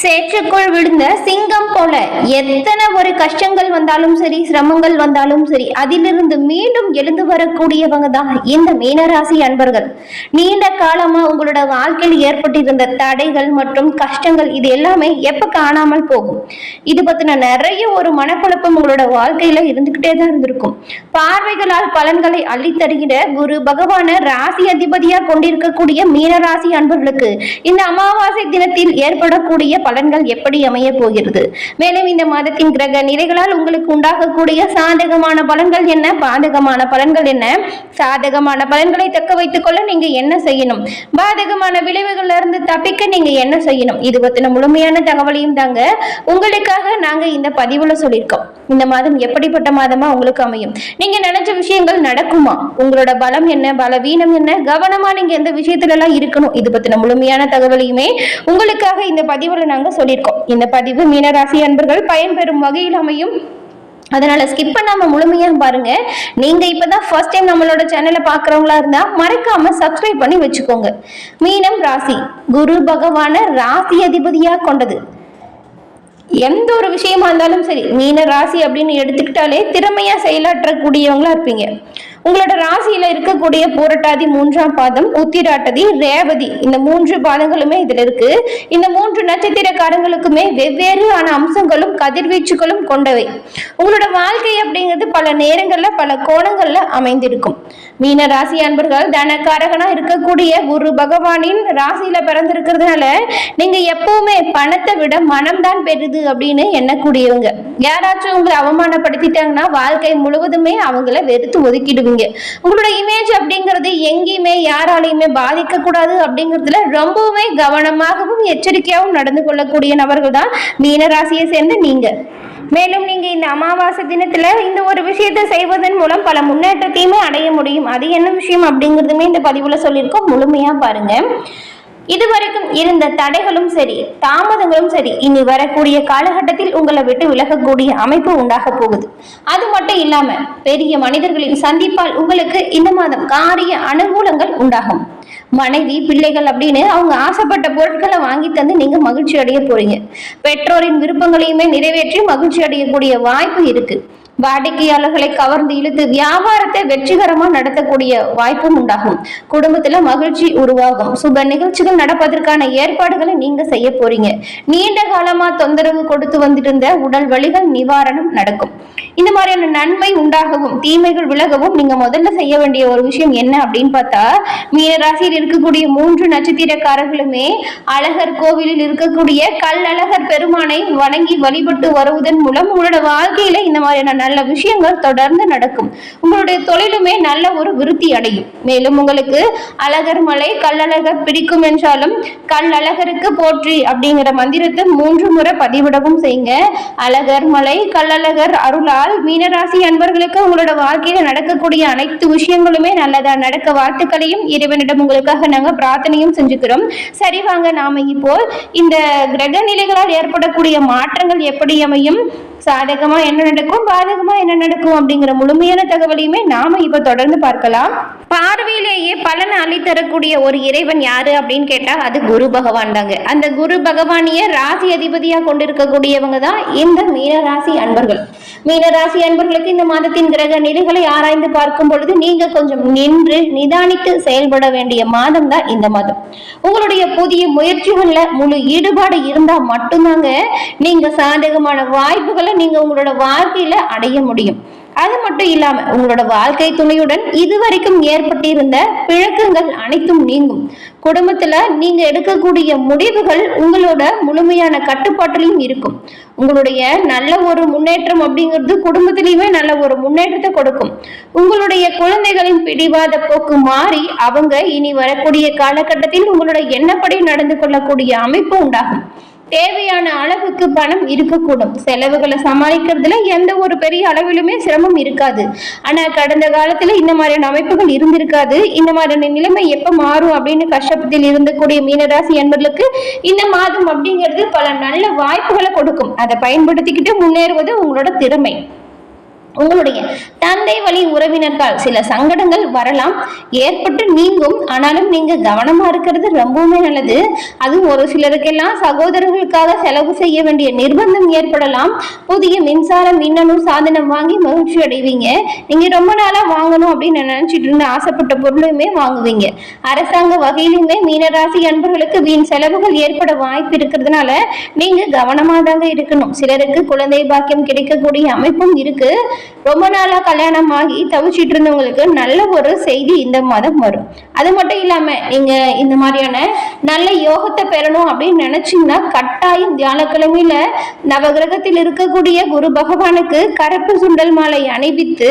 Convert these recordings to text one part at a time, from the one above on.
சேற்றுக்குள் விழுந்த சிங்கம் போல எத்தனை ஒரு கஷ்டங்கள் வந்தாலும் சரி, சிரமங்கள் வந்தாலும் சரி, அதிலிருந்து மீண்டும் எழுந்து வரக்கூடியவங்க தான் இந்த மீனராசி அன்பர்கள். நீண்ட காலமா உங்களோட வாழ்க்கையில் ஏற்பட்டிருந்த தடைகள் மற்றும் கஷ்டங்கள் இது எல்லாமே எப்ப காணாமல் போகும்? இது பத்தின நிறைய ஒரு மனக்குழப்பம் உங்களோட வாழ்க்கையில இருந்துகிட்டே தான் இருந்திருக்கும். பார்வைகளால் பலன்களை அள்ளித்தருகிற குரு பகவான ராசி அதிபதியா கொண்டிருக்கக்கூடிய மீனராசி அன்பர்களுக்கு இந்த அமாவாசை தினத்தில் ஏற்படக்கூடிய பலன்கள் எப்படி அமைய போகிறது? மேலும் இந்த மாதத்தின் கிரக நிலைகளால் உங்களுக்கு உண்டாகக்கூடிய சாதகமான பலன்கள் என்ன, பாதகமான பலன்கள் என்ன, சாதகமான பலன்களை தக்க வைத்துக் கொள்ள நீங்க என்ன செய்யணும், பாதகமான விளைவுகள்ல இருந்து தப்பிக்க நீங்க என்ன செய்யணும், இது பத்தின முழுமையான தகவலையும் தாங்க உங்களுக்காக நாங்க இந்த பதிவுல சொல்லியிருக்கோம். இந்த மாதம் எப்படிப்பட்ட மாதமா உங்களுக்கு அமையும், நீங்க நினைச்ச விஷயங்கள் நடக்குமா, உங்களோட பலம் என்ன, பலவீனம் என்ன, கவனமா நீங்க எந்த விஷயத்துல எல்லாம் இருக்கணும், இது பத்தின முழுமையான தகவலையுமே உங்களுக்காக இந்த பதிவுல நாங்க சொல்லியிருக்கோம். இந்த பதிவு மீனராசி அன்பர்கள் பயன்பெறும் வகையில் அமையும். அதனால ஸ்கிப் பண்ணாம முழுமையா பாருங்க. நீங்க இப்பதான் ஃபர்ஸ்ட் டைம் நம்மளோட சேனலை பாக்குறவங்களா இருந்தா மறக்காம சப்ஸ்கிரைப் பண்ணி வச்சுக்கோங்க. மீனம் ராசி குரு பகவான ராசி அதிபதியா கொண்டது. எந்த ஒரு விஷயமா இருந்தாலும் சரி, மீன ராசி அப்படின்னு எடுத்துக்கிட்டாலே திறமையா செயலாற்றக்கூடியவங்களா இருப்பீங்க. உங்களோட ராசியில இருக்கக்கூடிய பூரட்டாதி 3ஆம் பாதம், உத்திராட்டதி, ரேவதி இந்த 3 பாதங்களுமே இதுல இருக்கு. இந்த 3 நட்சத்திரக்காரங்களுக்குமே வெவ்வேறு அம்சங்களும் கதிர்வீச்சுகளும் கொண்டவை. உங்களோட வாழ்க்கை அப்படிங்கிறது பல நேரங்கள்ல பல கோணங்கள்ல அமைந்திருக்கும். மீன ராசி அன்பர்கள் தனக்காரகனா இருக்கக்கூடிய குரு பகவானின் ராசியில பிறந்திருக்கிறதுனால நீங்க எப்பவுமே பணத்தை விட மனம்தான் பெறுது அப்படின்னு எண்ணக்கூடியவங்க. யாராச்சும் உங்களை அவமானப்படுத்திட்டாங்கன்னா வாழ்க்கை முழுவதுமே அவங்கள வெறுத்து ஒதுக்கிடுவீங்க. உங்களோட இமேஜ் அப்படிங்கிறது எங்கேயுமே யாராலையுமே பாதிக்க கூடாது அப்படிங்கிறதுல ரொம்பவுமே கவனமாகவும் எச்சரிக்கையாகவும் நடந்து கொள்ளக்கூடிய நபர்கள் தான் மீனராசியை சேர்ந்த நீங்க. மேலும் நீங்க இந்த அமாவாசை தினத்துல இந்த ஒரு விஷயத்தை செய்வதன் மூலம் பல முன்னேற்றத்தையுமே அடைய முடியும். அது என்ன விஷயம் அப்படிங்கிறதுமே இந்த பதிவுல சொல்லியிருக்கோம். முழுமையா பாருங்க. இதுவரைக்கும் இருந்த தடைகளும் சரி, தாமதங்களும் சரி, இனி வரக்கூடிய காலகட்டத்தில் உங்களை விட்டு விலகக்கூடிய அமைப்பு உண்டாக போகுது. அது மட்டும் இல்லாம பெரிய மனிதர்களின் சந்திப்பால் உங்களுக்கு இந்த மாதம் காரிய அனுகூலங்கள் உண்டாகும். மனைவி, பிள்ளைகள் அப்படின்னு அவங்க ஆசைப்பட்ட பொருட்களை வாங்கி தந்து நீங்க மகிழ்ச்சி அடைய போறீங்க. பெற்றோரின் விருப்பங்களையுமே நிறைவேற்றி மகிழ்ச்சி அடையக்கூடிய வாய்ப்பு இருக்கு. வாடிக்கையாளர்களை கவர்ந்து இழுத்து வியாபாரத்தை வெற்றிகரமா நடத்தக்கூடிய வாய்ப்பும் உண்டாகும். குடும்பத்துல மகிழ்ச்சி உருவாகும். சுப நிகழ்ச்சிகள் நடப்பதற்கான ஏற்பாடுகளை நீங்க செய்ய போறீங்க. நீண்ட காலமா தொந்தரவு கொடுத்து வந்திருந்த உடல் வலிகள் நிவாரணம் நடக்கும். இந்த மாதிரியான நன்மை உண்டாகவும் தீமைகள் விலகவும் நீங்க முதல்ல செய்ய வேண்டிய ஒரு விஷயம் என்ன அப்படின்னு பார்த்தா, மீனராசியில் இருக்கக்கூடிய 3 நட்சத்திரக்காரர்களுமே அழகர் கோவிலில் இருக்கக்கூடிய கல்லழகர் பெருமானை வணங்கி வழிபட்டு வருவதன் மூலம் உங்களோட வாழ்க்கையில இந்த மாதிரியான நல்ல விஷயங்கள் தொடர்ந்து நடக்கும். உங்களுடைய தொழிலுமே நல்ல ஒரு விருத்தி அடையும். மேலும் உங்களுக்கு அழகர் மலை, கல்லழகர் பிடிக்கும் என்றாலும் கல்லழகருக்கு போற்றி அப்படிங்கிற மந்திரத்தை 3 முறை பதிவிடவும் செய்யுங்க. அழகர் மலை, கல்லழகர் அருளால் மீனராசி அன்பர்களுக்கு உங்களோட வாழ்க்கையில நடக்கக்கூடிய அனைத்து விஷயங்களுமே நல்லதா நடக்க வாழ்த்துக்களையும் இறைவனிடம் உங்களுக்காக நாங்க பிரார்த்தனையும் செஞ்சுக்கிறோம். சரி வாங்க, நாம இப்போ இந்த கிரக நிலைகளால் ஏற்படக்கூடிய மாற்றங்கள் எப்படி அமையும், சாதகமா என்ன நடக்கும், பாதகமா என்ன நடக்கும் அப்படிங்கிற முழுமையான தகவலையுமே நாம இப்ப தொடர்ந்து பார்க்கலாம். பார்வையிலேயே பலன் அளித்தரக்கூடிய ஒரு இறைவன் யாரு அப்படின்னு கேட்டா அது குரு பகவான் தாங்க. அந்த குரு பகவானிய ராசி அதிபதியா கொண்டிருக்கக்கூடியவங்க தான் இந்த மீனராசி அன்பர்கள். மீனராசி அன்பர்களுக்கு இந்த மாதத்தின் கிரக நிலைகளை ஆராய்ந்து பார்க்கும் பொழுது நீங்க கொஞ்சம் நின்று நிதானித்து செயல்பட வேண்டிய மாதம் தான் இந்த மாதம். உங்களுடைய புதிய முயற்சிகள்ல முழு ஈடுபாடு இருந்தா மட்டும்தாங்க நீங்க சாதகமான வாய்ப்புகளை நீங்க உங்களோட வாழ்க்கையில அடைய முடியும். அது மட்டும் இல்லாம உங்களோட வாழ்க்கை துணையுடன் இதுவரைக்கும் ஏற்பட்டிருந்த பிழக்கங்கள் அனைத்தும் நீங்கும். குடும்பத்துல நீங்க எடுக்கக்கூடிய முடிவுகள் உங்களோட முழுமையான கட்டுப்பாட்டிலையும் இருக்கும். உங்களுடைய நல்ல ஒரு முன்னேற்றம் அப்படிங்கிறது குடும்பத்திலையுமே நல்ல ஒரு முன்னேற்றத்தை கொடுக்கும். உங்களுடைய குழந்தைகளின் பிடிவாத போக்கு மாறி அவங்க இனி வரக்கூடிய காலகட்டத்தில் உங்களோட எண்ணப்படி நடந்து கொள்ளக்கூடிய அமைப்பு உண்டாகும். தேவையான அளவுக்கு பணம் இருக்கக்கூடும். செலவுகளை சமாளிக்கிறதுல எந்த ஒரு பெரிய அளவிலுமே சிரமம் இருக்காது. ஆனா கடந்த காலத்துல இந்த மாதிரியான அமைப்புகள் இருந்திருக்காது. இந்த மாதிரியான நிலைமை எப்ப மாறும் அப்படின்னு கஷ்டப்பத்தில் இருந்தக்கூடிய மீனராசி என்பர்களுக்கு இந்த மாதம் அப்படிங்கிறது பல நல்ல வாய்ப்புகளை கொடுக்கும். அதை பயன்படுத்திக்கிட்டு முன்னேறுவது உங்களோட திறமை. உங்களுடைய தந்தை வழி உறவினர்கள் சில சங்கடங்கள் வரலாம், ஏற்பட்டு நீங்கும். ஆனாலும் நீங்க கவனமா இருக்கிறது ரொம்பவுமே நல்லது. அதுவும் ஒரு சிலருக்கெல்லாம் சகோதரர்களுக்காக செலவு செய்ய வேண்டிய நிர்பந்தம் ஏற்படலாம். புதிய மின்சாரம் மின்னணு சாதனம் வாங்கி மகிழ்ச்சி அடைவீங்க. நீங்க ரொம்ப நாளா வாங்கணும் அப்படின்னு நினைச்சிட்டு இருந்த ஆசைப்பட்ட பொருளுமே வாங்குவீங்க. அரசாங்க வகையிலுமே மீனராசி அன்பர்களுக்கு வீண் செலவுகள் ஏற்பட வாய்ப்பு இருக்கிறதுனால நீங்க கவனமா தாங்க இருக்கணும். சிலருக்கு குழந்தை பாக்கியம் கிடைக்கக்கூடிய அமைப்பும் இருக்கு. ரொம்ப நாளா கல்யாணம் ஆகி தவிச்சிட்டு இருந்தவங்களுக்கு நல்ல ஒரு செய்தி இந்த மாதம் வரும். அது மட்டும் இல்லாம நீங்க இந்த மாதிரியான நல்ல யோகத்தை பெறணும் அப்படின்னு நினைச்சீங்கன்னா கட்டாயம் வியாழக்கிழமையில நவகிரகத்தில் இருக்கக்கூடிய குரு பகவானுக்கு கருப்பு சுண்டல் மாலை அணிவித்து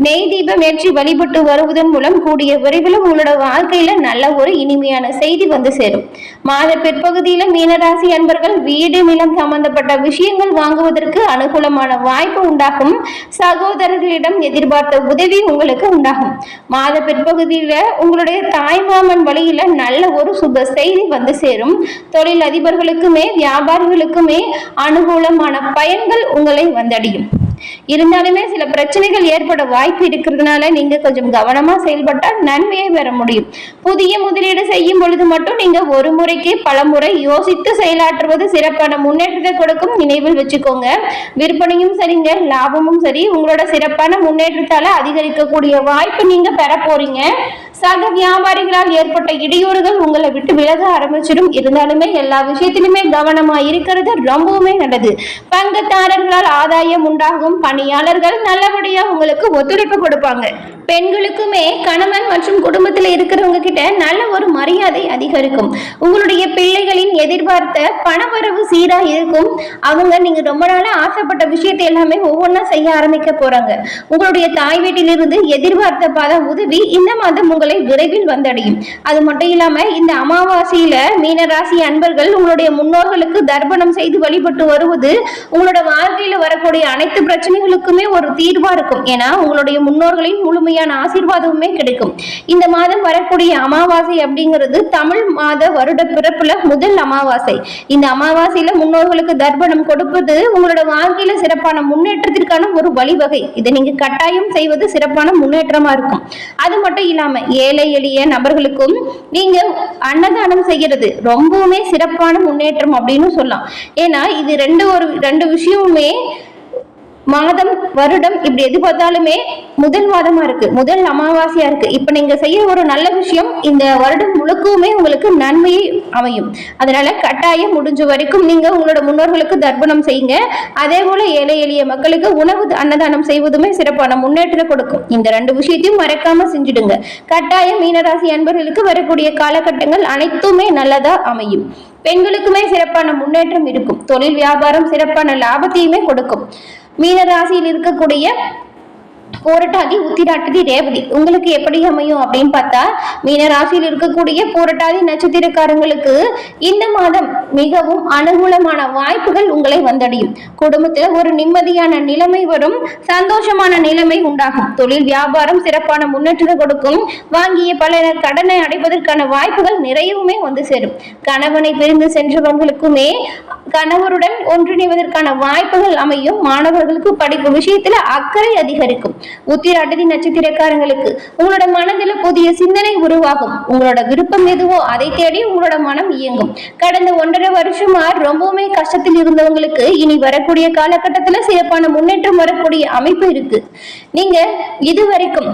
நெய் தீபம் ஏற்றி வழிபட்டு வருவதன் மூலம் கூடிய விரைவில் உங்களோட வாழ்க்கையில நல்ல ஒரு இனிமையான செய்தி வந்து சேரும். மாத பிற்பகுதியில மீனராசி அன்பர்கள் வீடு நிலம் சம்பந்தப்பட்ட விஷயங்கள் வாங்குவதற்கு அனுகூலமான வாய்ப்பு உண்டாகும். சகோதரர்களிடம் எதிர்பார்த்த உதவி உங்களுக்கு உண்டாகும். மாத பிற்பகுதியில உங்களுடைய தாய்மாமன் வழியில நல்ல ஒரு சுப செய்தி வந்து சேரும். தொழில் அதிபர்களுக்குமே வியாபாரிகளுக்குமே அனுகூலமான பயன்கள் உங்களை வந்தடையும். இருந்தாலுமே சில பிரச்சனைகள் ஏற்பட வாய்ப்பு இருக்கிறதுனால நீங்க கொஞ்சம் கவனமா செயல்பட்டால் நன்மையை பெற முடியும். புதிய முதலீடு செய்யும் பொழுது மட்டும் நீங்க ஒரு முறைக்கு பல முறை யோசித்து செயலாற்றுவது சிறப்பான முன்னேற்றத்தை கொடுக்கும். நினைவில் வச்சுக்கோங்க. விற்பனையும் சரிங்க, லாபமும் சரி உங்களோட சிறப்பான முன்னேற்றத்தால அதிகரிக்கக்கூடிய வாய்ப்பு நீங்க பெற போறீங்க. சக வியாபாரிகளால் ஏற்பட்ட இடையூறுகள் உங்களை விட்டு விலக ஆரம்பிச்சிடும். இருந்தாலுமே எல்லா விஷயத்திலுமே கவனமா இருக்கிறது ரொம்பவுமே நல்லது. பங்குதாரர்களால் ஆதாயம் உண்டாகும். பணியாளர்கள் நல்லபடியா உங்களுக்கு ஒத்துழைப்பு கொடுப்பாங்க. பெண்களுக்குமே கணவன் மற்றும் குடும்பத்தில் இருக்கிறவங்க கிட்ட நல்ல ஒரு மரியாதை அதிகரிக்கும். உங்களுடைய பிள்ளைகளின் எதிர்பார்த்த பணவரவு சீரா இருக்கும். அவங்க நீங்க ரொம்ப நாளா ஆசைப்பட்ட விஷயத்தை எல்லாமே ஒவ்வொன்றா செய்ய ஆரம்பிக்க போறாங்க. உங்களுடைய தாய் வீட்டிலிருந்து எதிர்பார்த்த பல உதவி இந்த மாதம் உங்களை விரைவில் வந்தடையும். அது மட்டும் இல்லாம இந்த அமாவாசையில மீனராசி அன்பர்கள் உங்களுடைய முன்னோர்களுக்கு தர்ப்பணம் செய்து வழிபட்டு வருவது உங்களோட வாழ்க்கையில வரக்கூடிய அனைத்து பிரச்சனைகளுக்குமே ஒரு தீர்வா இருக்கும். ஏன்னா உங்களுடைய முன்னோர்களின் முழுமையான ஆசீர்வாதமுமே கிடைக்கும். இந்த மாதம் வரக்கூடிய அமாவாசை அப்படிங்கிறது தமிழ் மாத வருட பிறப்புல முதல் அமாவாசை. இந்த அமாவாசையில முன்னோர்களுக்கு தர்ப்பணம் கொடுப்பது உங்களோட வாழ்க்கையில சிறப்பான முன்னேற்றத்திற்கான ஒரு வழிவகை. இதை நீங்க கட்டாயம் செய்வது சிறப்பான முன்னேற்றமா இருக்கும். அது மட்டும் இல்லாம ஏழை எளிய நபர்களுக்கும் நீங்க அன்னதானம் செய்யறது ரொம்பவுமே சிறப்பான முன்னேற்றம் அப்படின்னு சொல்லலாம். ஏன்னா இது ரெண்டு விஷயமுமே மாதம் வருடம் இப்படி எது பார்த்தாலுமே முதல் மாதமா இருக்கு, முதல் அமாவாசையா இருக்கு. இப்ப நீங்க செய்ய ஒரு நல்ல விஷயம் இந்த வருடம் முழுக்கவுமே உங்களுக்கு நன்மையை அமையும். அதனால கட்டாயம் முடிஞ்ச வரைக்கும் நீங்க உங்களோட முன்னோர்களுக்கு தர்ப்பணம் செய்யுங்க. அதே போல ஏழை எளிய மக்களுக்கு உணவு அன்னதானம் செய்வதுமே சிறப்பான முன்னேற்றம் கொடுக்கும். இந்த ரெண்டு விஷயத்தையும் மறக்காம செஞ்சுடுங்க. கட்டாயம் மீனராசி அன்பர்களுக்கு வரக்கூடிய காலகட்டங்கள் அனைத்துமே நல்லதா அமையும். பெண்களுக்குமே சிறப்பான முன்னேற்றம் இருக்கும். தொழில் வியாபாரம் சிறப்பான லாபத்தையுமே கொடுக்கும். மீனராசியில் இருக்கக்கூடிய பூரட்டாதி உத்திராட்டதி ரேவதி உங்களுக்கு எப்படி அமையும் அப்படின்னு பார்த்தா மீனராசியில் இருக்கக்கூடிய பூரட்டாதி நட்சத்திரக்காரங்களுக்கு இந்த மாதம் மிகவும் அனுகூலமான வாய்ப்புகள் உங்களை வந்தடையும். குடும்பத்துல ஒரு நிம்மதியான நிலைமை வரும். சந்தோஷமான நிலைமை உண்டாகும். தொழில் வியாபாரம் சிறப்பான முன்னேற்றத்தை கொடுக்கும். வாங்கிய பல கடனை அடைப்பதற்கான வாய்ப்புகள் நிறையவுமே வந்து சேரும். கணவனை பிரிந்து சென்றவங்களுக்குமே கணவருடன் ஒன்றிணைவதற்கான வாய்ப்புகள் அமையும். மாணவர்களுக்கு படிப்பு விஷயத்துல அக்கறை அதிகரிக்கும். உத்திராட்டதி நட்சத்திரக்காரங்களுக்கு உங்களோட மனதில் புதிய சிந்தனை உருவாகும். உங்களோட விருப்பம் எதுவோ அதை தேடி உங்களோட மனம் இயங்கும். கடந்த 1.5 வருஷமா ரொம்பவுமே கஷ்டத்தில் இருந்தவங்களுக்கு இனி வரக்கூடிய காலகட்டத்துல சிறப்பான முன்னேற்றம் வரக்கூடிய அமைப்பு இருக்கு. நீங்க இதுவரைக்கும்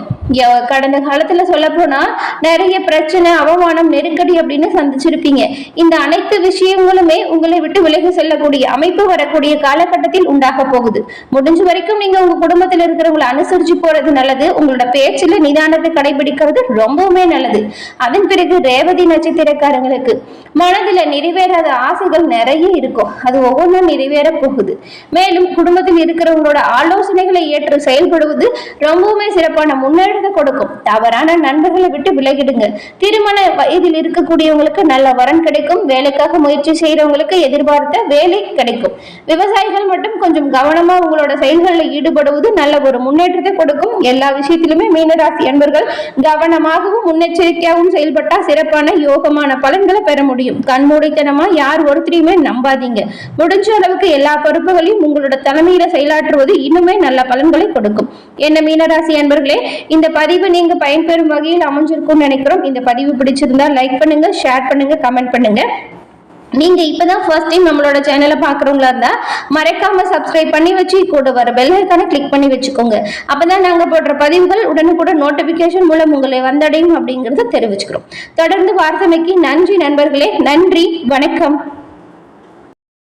கடந்த காலத்துல சொல்ல போனா நிறைய பிரச்சனை, அவமானம், நெருக்கடி அப்படின்னு சந்திச்சிருப்பீங்க. இந்த அனைத்து விஷயங்களுமே உங்களை விட்டு விலகி செல்லக்கூடிய அமைப்பு வரக்கூடிய காலகட்டத்தில் உண்டாக போகுது. முடிஞ்ச வரைக்கும் நீங்க உங்க குடும்பத்தில் இருக்கிறவங்களை அனுசரிச்சு போறது நல்லது. உங்களோட பேச்சுல நிதானத்தை கடைபிடிக்கிறது ரொம்பவுமே நல்லது. அதன் பிறகு ரேவதி நட்சத்திரக்காரங்களுக்கு மனதுல நிறைவேறாத ஆசைகள் நிறைய இருக்கும். அது ஒவ்வொன்றும் நிறைவேற போகுது. மேலும் குடும்பத்தில் இருக்கிறவங்களோட ஆலோசனைகளை ஏற்று செயல்படுவது ரொம்பவுமே சிறப்பான முன்னேற்றத்தை கொடுக்கும். தவறான நண்பர்களை விட்டு விலகிடுங்க. திருமண வயதில் இருக்கக்கூடியவங்களுக்கு நல்ல வரன் கிடைக்கும். வேலைக்காக முயற்சி செய்யறவங்களுக்கு எதிர்பார்த்த வேலை கிடைக்கும். விவசாயிகள் மட்டும் கொஞ்சம் கவனமா உங்களோட செயல்களில் ஈடுபடுவது நல்ல ஒரு முன்னேற்றத்தை கொடுக்கும். எல்லா விஷயத்திலுமே மீனராசி அன்பர்கள் கவனமாகவும் முன்னெச்சரிக்கையாகவும் செயல்பட்டா சிறப்பான யோகமான பலன்களை பெற முடியும். கண்மூடித்தனமா யார் ஒருத்தரையுமே நம்பாதீங்க. முடிஞ்ச அளவுக்கு எல்லா பொறுப்புகளையும் உங்களோட தலைமையில செயலாற்றுவது இன்னுமே நல்ல பலன்களை கொடுக்கும். என்ன மீனராசி அன்பர்களே, இந்த பதிவு நீங்க பயன்பெறும் வகையில் அமைஞ்சிருக்கும்னு நினைக்கிறோம். இந்த பதிவு பிடிச்சிருந்தா லைக் பண்ணுங்க, ஷேர் பண்ணுங்க, கமெண்ட் பண்ணுங்க. நீங்க இப்பதான் ஃபர்ஸ்ட் டைம் நம்மளோட சேனலை பாக்குறவங்களா இருந்தா மறக்காம சப்ஸ்கிரைப் பண்ணி வச்சு கூட வர பெல் ஐகானை கிளிக் பண்ணி வச்சுக்கோங்க. அப்பதான் நாங்க போடுற பதிவுகள் உடனுக்குடன் நோட்டிபிகேஷன் மூலம் உங்களை வந்தடையும் அப்படிங்கறத தெரிவிச்சுக்கிறோம். தொடர்ந்து வார்த்தைக்கு நன்றி நண்பர்களே. நன்றி, வணக்கம்.